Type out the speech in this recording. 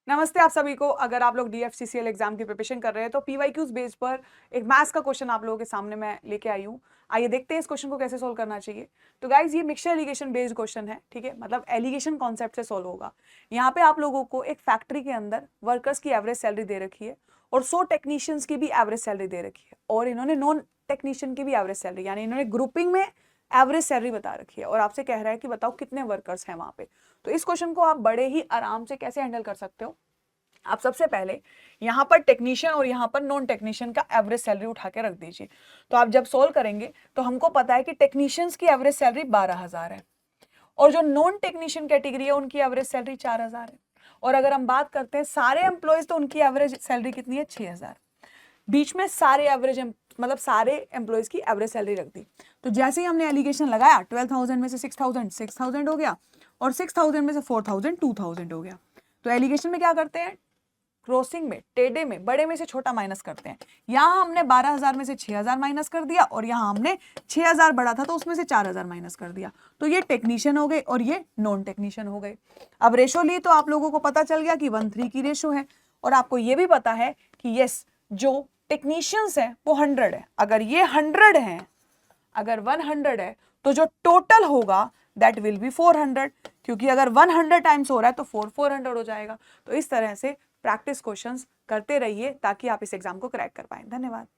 नमस्ते आप सभी को। अगर आप लोग DFCCL एग्जाम की प्रिपरेशन कर रहे हैं तो PYQs बेस पर एक मैथ्स का क्वेश्चन आप लोगों के सामने मैं लेके आई हूँ। आइए देखते हैं इस क्वेश्चन को कैसे सोल्व करना चाहिए। तो गाइज ये मिक्सचर एलिगेशन बेस्ड क्वेश्चन है, ठीक है, मतलब एलिगेशन कॉन्सेप्ट से सोल्व होगा। यहाँ पे आप लोगों को एक फैक्ट्री के अंदर वर्कर्स की एवरेज सैलरी दे रखी है और 100 टेक्नीशियंस की भी एवरेज सैलरी दे रखी है और इन्होंने नॉन टेक्नीशियन की भी एवरेज सैलरी, यानी इन्होंने ग्रुपिंग में एवरेज सैलरी बता रखी है और आपसे कह रहा है कि बताओ कितने वर्कर्स हैं वहां पे। तो इस क्वेश्चन को आप बड़े ही आराम से कैसे हैंडल कर सकते हो। आप सबसे पहले यहां पर टेक्नीशियन और यहां पर नॉन टेक्नीशियन का एवरेज सैलरी उठा के रख दीजिए। तो आप जब सोल्व करेंगे तो हमको पता है कि टेक्नीशियंस की एवरेज सैलरी 12,000 है और जो नॉन टेक्नीशियन कैटेगरी है उनकी एवरेज सैलरी 4,000 है। और अगर हम बात करते हैं सारे एम्प्लॉयज तो उनकी एवरेज सैलरी कितनी है, 6,000। बीच में सारे एवरेज मतलब सारे एम्प्लॉयज की एवरेज सैलरी रख दी। तो जैसे ही हमने एलिगेशन लगाया 12,000 में से 6,000 6,000 हो गया और 6,000 में से 4,000 2,000 हो गया। तो एलिगेशन में क्या करते हैं, क्रॉसिंग में टेढ़े में बड़े में से छोटा माइनस करते हैं। यहां हमने 12,000 में से 6,000 माइनस कर दिया और यहां हमने 6,000 बड़ा था तो उसमें से 4,000 माइनस कर दिया। तो ये टेक्नीशियन हो गए और ये नॉन टेक्नीशियन हो गए। अब रेशो ली तो आप लोगों को पता चल गया कि 1:3 की रेशो है और आपको ये भी पता है कि यस जो टेक्नीशियंस है वो 100 है। अगर ये 100 है, अगर 100 है तो जो टोटल होगा दैट विल बी 400, क्योंकि अगर 100 टाइम्स हो रहा है तो 400 हो जाएगा। तो इस तरह से प्रैक्टिस क्वेश्चंस करते रहिए ताकि आप इस एग्जाम को क्रैक कर पाएं। धन्यवाद।